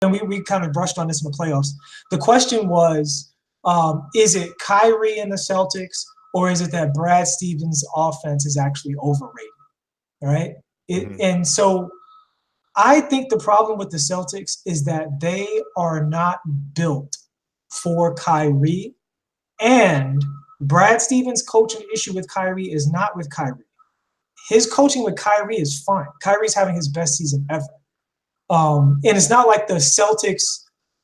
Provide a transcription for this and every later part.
and we kind of brushed on this in the playoffs. The question was, is it Kyrie and the Celtics, or is it that Brad Stevens' offense is actually overrated? All right. And so I think the problem with the Celtics is that they are not built for Kyrie, and Brad Stevens' coaching issue with Kyrie is not with Kyrie. His coaching with Kyrie is fine. Kyrie's having his best season ever. And it's not like the Celtics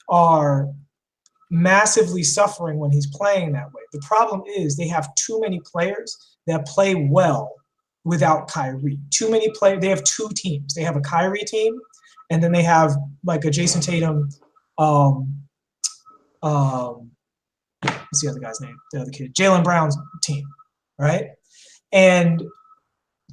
are massively suffering when he's playing that way. The problem is they have too many players that play well without Kyrie. Too many players. They have two teams. They have a Kyrie team, and then they have like a Jason Tatum. What's the other guy's name? The other kid, Jaylen Brown's team, right? And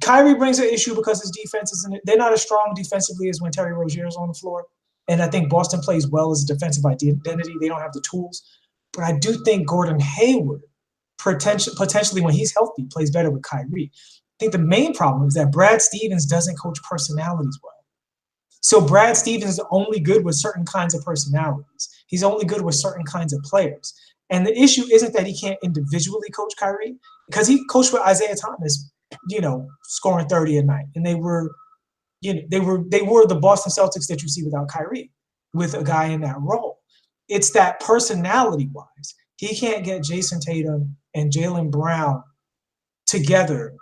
Kyrie brings an issue because his defense isn't. They're not as strong defensively as when Terry Rozier is on the floor. And I think Boston plays well as a defensive identity. They don't have the tools. But I do think Gordon Hayward, potentially when he's healthy, plays better with Kyrie. I think the main problem is that Brad Stevens doesn't coach personalities well. So Brad Stevens is only good with certain kinds of personalities. He's only good with certain kinds of players. And the issue isn't that he can't individually coach Kyrie, because he coached with Isaiah Thomas, scoring 30 a night. And they were the Boston Celtics that you see without Kyrie, with a guy in that role. It's that personality-wise, he can't get Jason Tatum and Jaylen Brown together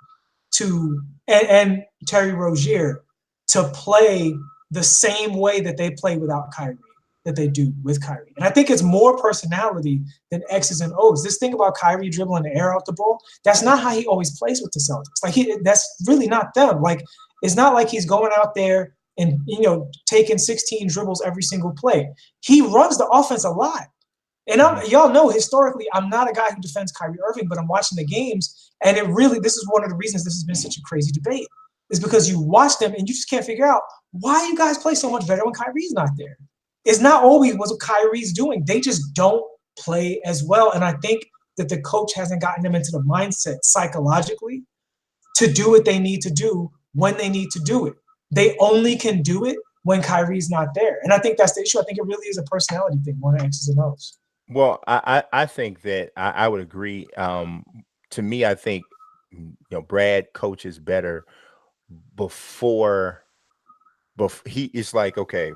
and Terry Rozier to play the same way that they play without Kyrie, that they do with Kyrie. And I think it's more personality than X's and O's. This thing about Kyrie dribbling the air out the ball, that's not how he always plays with the Celtics. Like, that's really not them. Like, it's not like he's going out there and, taking 16 dribbles every single play. He runs the offense a lot. And y'all know historically, I'm not a guy who defends Kyrie Irving, but I'm watching the games, and this is one of the reasons this has been such a crazy debate, is because you watch them and you just can't figure out why you guys play so much better when Kyrie's not there. It's not always what Kyrie's doing. They just don't play as well. And I think that the coach hasn't gotten them into the mindset psychologically to do what they need to do when they need to do it. They only can do it when Kyrie's not there. And I think that's the issue. I think it really is a personality thing more than X's and O's. Well, I think that I would agree. To me, I think, Brad coaches better before it's like, okay,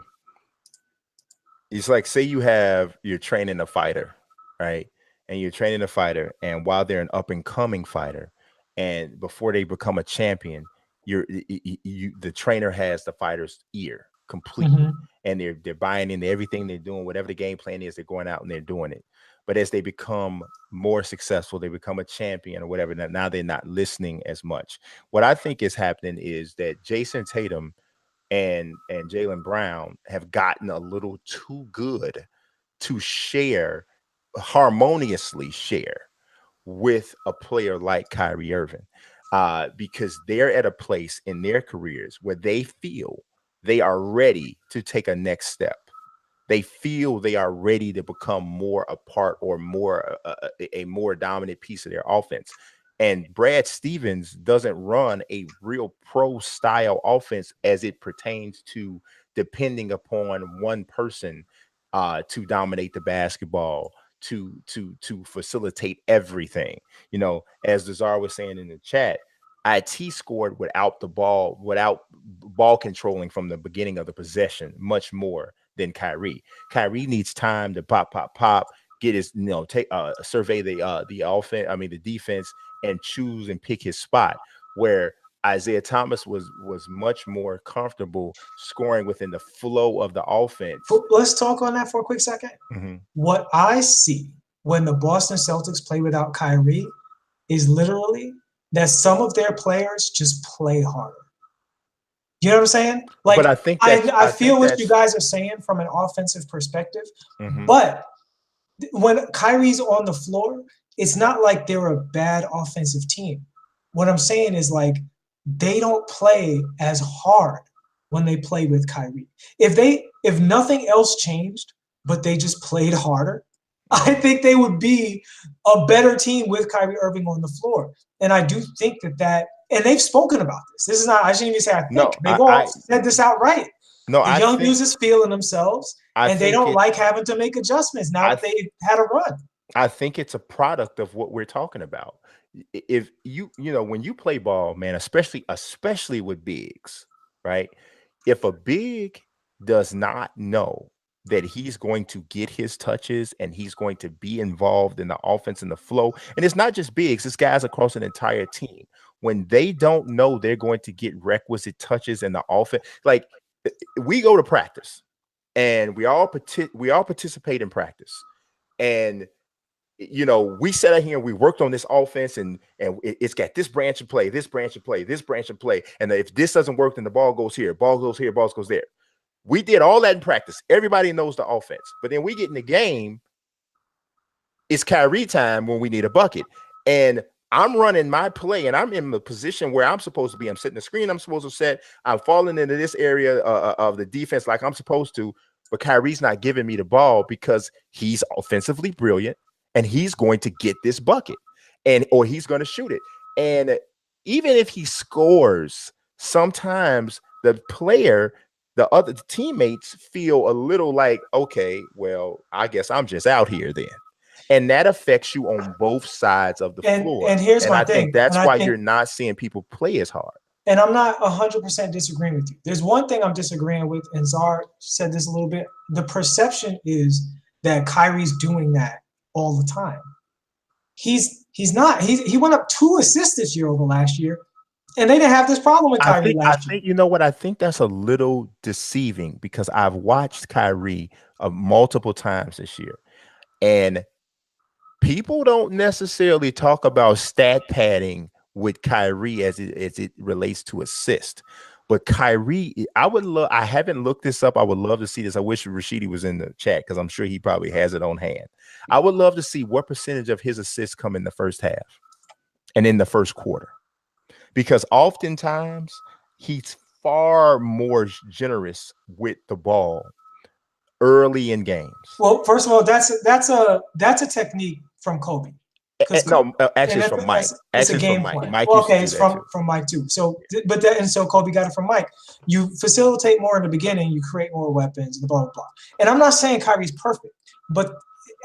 it's like, say you're training a fighter, right? And you're training a fighter, and while they're an up and coming fighter, and before they become a champion, the trainer has the fighter's ear completely, and they're buying into everything they're doing, whatever the game plan is, they're going out and they're doing it. But as they become more successful, they become a champion or whatever, now they're not listening as much. What I think is happening is that Jason Tatum and Jaylen Brown have gotten a little too good to harmoniously share with a player like Kyrie Irving, because they're at a place in their careers where they feel they are ready to take a next step. They feel they are ready to become more a part or more a more dominant piece of their offense. And Brad Stevens doesn't run a real pro style offense as it pertains to depending upon one person to dominate the basketball, to facilitate everything. As Desar was saying in the chat, IT scored without ball controlling from the beginning of the possession much more than Kyrie. Kyrie needs time to pop, get his, survey the offense, the defense, and choose and pick his spot, where Isaiah Thomas was much more comfortable scoring within the flow of the offense. Let's talk on that for a quick second. What I see when the Boston Celtics play without Kyrie is literally that some of their players just play harder. You know what I'm saying? Like, but I feel what you guys are saying from an offensive perspective, but when Kyrie's on the floor, it's not like they're a bad offensive team. What I'm saying is, like, they don't play as hard when they play with Kyrie. If nothing else changed, but they just played harder, I think they would be a better team with Kyrie Irving on the floor. And I do think that and they've spoken about this. This is not, I shouldn't even say I think. They've all said this outright. The young dudes is feeling themselves, and they don't like having to make adjustments now that they've had a run. I think it's a product of what we're talking about. If when you play ball, man, especially with bigs, right? If a big does not know that he's going to get his touches and he's going to be involved in the offense and the flow, and it's not just bigs, it's guys across an entire team. When they don't know they're going to get requisite touches in the offense, like we go to practice and we all participate in practice, and we sat out here and we worked on this offense, and it's got this branch of play, this branch of play, this branch of play. And if this doesn't work, then the ball goes here, ball goes here, ball goes there. We did all that in practice. Everybody knows the offense. But then we get in the game, it's Kyrie time when we need a bucket. And I'm running my play, and I'm in the position where I'm supposed to be. I'm setting the screen I'm supposed to set. I'm falling into this area of the defense like I'm supposed to. But Kyrie's not giving me the ball because he's offensively brilliant. And he's going to get this bucket, or he's going to shoot it. And even if he scores, sometimes the other teammates feel a little like, okay, well, I guess I'm just out here then. And that affects you on both sides of the floor. And here's my I thing. think that's why you're not seeing people play as hard. And I'm not 100% disagreeing with you. There's one thing I'm disagreeing with, and Czar said this a little bit. The perception is that Kyrie's doing that all the time. He's not. He went up 2 assists this year over last year, and they didn't have this problem with Kyrie last year. You know what? I think that's a little deceiving because I've watched Kyrie multiple times this year, and people don't necessarily talk about stat padding with Kyrie as it relates to assist. But Kyrie, I haven't looked this up. I would love to see this. I wish Rashidi was in the chat because I'm sure he probably has it on hand. I would love to see what percentage of his assists come in the first half and in the first quarter. Because oftentimes he's far more generous with the ball early in games. Well, first of all, that's a technique from Kobe. No, actually, it's from Mike. It's a game plan. It's from Mike too. So, so Kobe got it from Mike. You facilitate more in the beginning, you create more weapons, blah blah blah. And I'm not saying Kyrie's perfect, but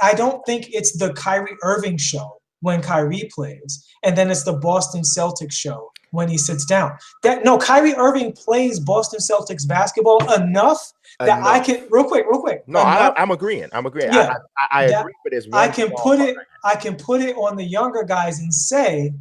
I don't think it's the Kyrie Irving show when Kyrie plays, and then it's the Boston Celtics show when he sits down. Kyrie Irving plays Boston Celtics basketball enough that I can real quick. No, I'm agreeing. Yeah, I agree. But there's one I can put it on the younger guys and say,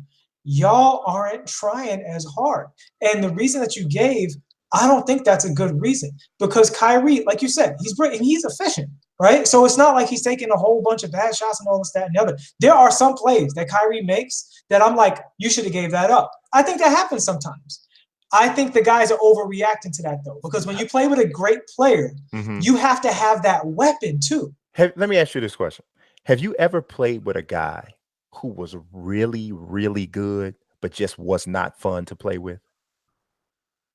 y'all aren't trying as hard. And the reason that you gave, I don't think that's a good reason, because Kyrie, like you said, he's efficient, right? So it's not like he's taking a whole bunch of bad shots and all this, that, and the other. There are some plays that Kyrie makes that I'm like, you should have gave that up. I think that happens sometimes. I think the guys are overreacting to that, though, because when you play with a great player, you have to have that weapon, too. Let me ask you this question. Have you ever played with a guy who was really, really good, but just was not fun to play with?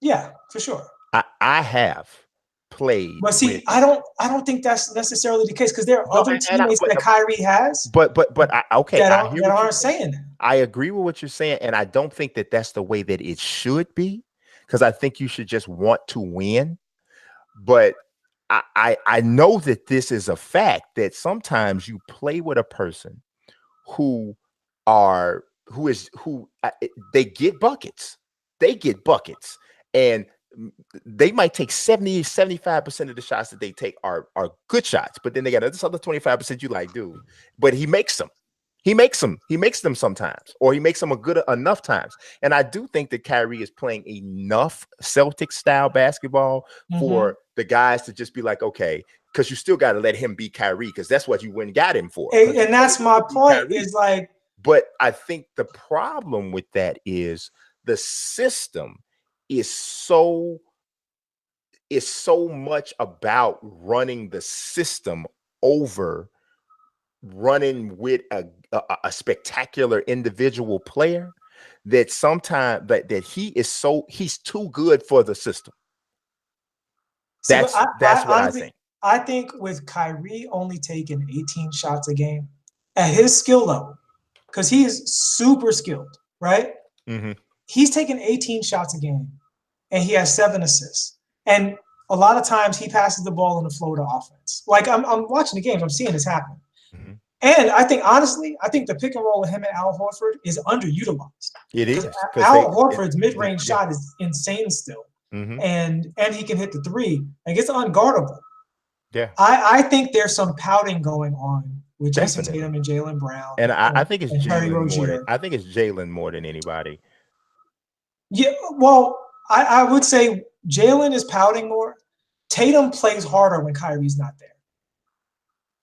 Yeah, for sure. I have played. But see, I don't think that's necessarily the case, because there are other teammates that Kyrie has. But okay, that aren't saying that. I agree with what you're saying, and I don't think that that's the way that it should be, because I think you should just want to win. But I know that this is a fact, that sometimes you play with a person who they get buckets. They get buckets, and they might take 75% of the shots that they take are good shots, but then they got this other 25% you like, dude. But he makes them. He makes them sometimes, or he makes them good enough times. And I do think that Kyrie is playing enough Celtic style basketball for the guys to just be like, okay, because you still got to let him be Kyrie, because that's what you went and got him for. And that's my point. Is like, but I think the problem with that is the system is so much about running the system over running with a spectacular individual player, that sometimes that he's too good for the system. That's what I think. I think with Kyrie only taking 18 shots a game at his skill level, because he is super skilled, right? He's taking 18 shots a game, and he has 7 assists. And a lot of times he passes the ball in the flow of the offense. Like I'm watching the games, I'm seeing this happen. Mm-hmm. And I think, honestly, I think the pick and roll with him and Al Horford is underutilized. It is. Al Horford's mid-range shot is insane still. Mm-hmm. And he can hit the three. Like, it's unguardable. Yeah. I think there's some pouting going on with Jason Definitely. Tatum and Jaylen Brown. And I think it's Jaylen I think it's Jaylen more than anybody. Yeah, well, I would say Jaylen is pouting more. Tatum plays harder when Kyrie's not there.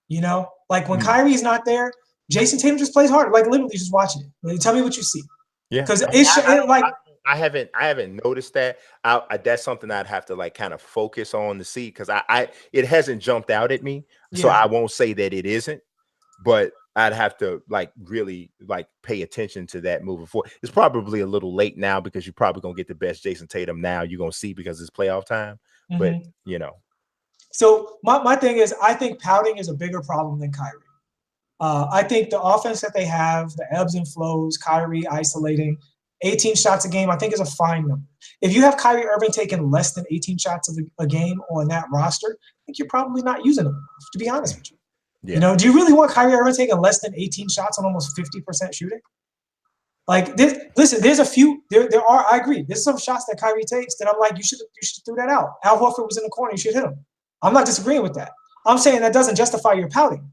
You know? Like when Kyrie's not there, Jason Tatum just plays harder. Like literally just watching it. Like, tell me what you see. Yeah. Because I haven't noticed that. That's something I'd have to like kind of focus on to see, because it hasn't jumped out at me. So I won't say that it isn't, but I'd have to like really like pay attention to that moving forward. It's probably a little late now because you're probably gonna get the best Jason Tatum now you're gonna see because it's playoff time. But you know. So my thing is, I think pouting is a bigger problem than Kyrie. I think the offense that they have, the ebbs and flows, Kyrie isolating, 18 shots a game, I think is a fine number. If you have Kyrie Irving taking less than 18 shots of a game on that roster, I think you're probably not using them enough, to be honest with you. Yeah. You know, do you really want Kyrie Irving taking less than 18 shots on almost 50% shooting? Like this, listen, there's a few, there are, I agree. There's some shots that Kyrie takes that I'm like, you should throw that out. Al Horford was in the corner, you should hit him. I'm not disagreeing with that. I'm saying that doesn't justify your pouting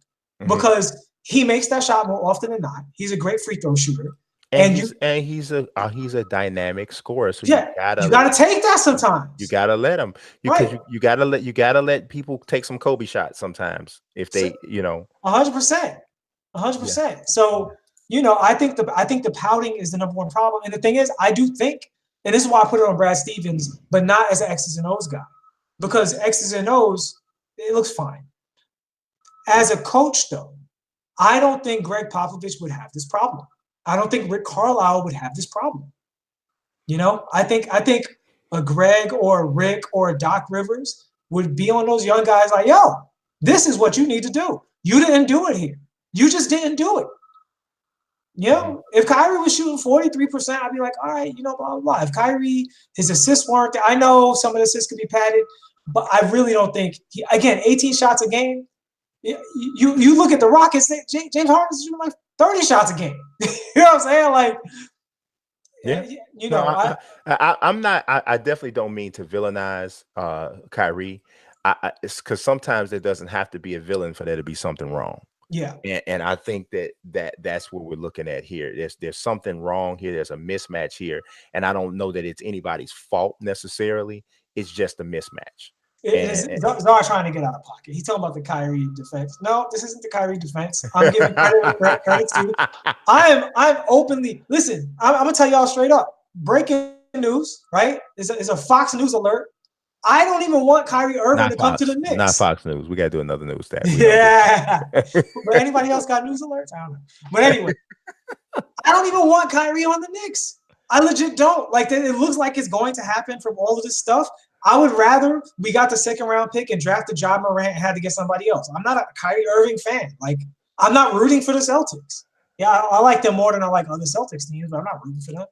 because he makes that shot more often than not. He's a great free throw shooter. And he's a dynamic scorer. So yeah, you gotta take that sometimes. You gotta let him. You gotta let people take some Kobe shots sometimes if they, you know. 100%. 100%. So, you know, I think the pouting is the number one problem. And the thing is, I do think, and this is why I put it on Brad Stevens, but not as an X's and O's guy. Because X's and O's, it looks fine. As a coach, though, I don't think Greg Popovich would have this problem. I don't think Rick Carlisle would have this problem. You know, I think a Greg or a Rick or a Doc Rivers would be on those young guys like, yo, this is what you need to do. You didn't do it here. You just didn't do it. You know, if Kyrie was shooting 43%, I'd be like, all right, you know, blah, blah, blah. If Kyrie, his assists weren't there, I know some of the assists could be padded, but I really don't think, again, 18 shots a game. You look at the Rockets, James Harden's shooting like 30 shots a game. You know what I'm saying? Like, yeah, you know, I definitely don't mean to villainize Kyrie. It's because sometimes there doesn't have to be a villain for there to be something wrong. Yeah, and I think that's what we're looking at here. There's something wrong here. There's a mismatch here, and I don't know that it's anybody's fault necessarily. It's just a mismatch. Czar trying to get out of pocket. He's talking about the Kyrie defense. No, this isn't the Kyrie defense. I'm giving credit to. I'm openly listen. I'm gonna tell y'all straight up. Breaking news, right? It's a Fox News alert. I don't even want Kyrie Irving to come to the Knicks. Not Fox News. We gotta do another news stat. Yeah. But anybody else got news alerts? I don't know. But anyway, I don't even want Kyrie on the Knicks. I legit don't. Like, it looks like it's going to happen from all of this stuff. I would rather we got the second round pick and drafted Ja Morant and had to get somebody else. I'm not a Kyrie Irving fan. Like, I'm not rooting for the Celtics. Yeah, I like them more than I like other Celtics teams, but I'm not rooting for them.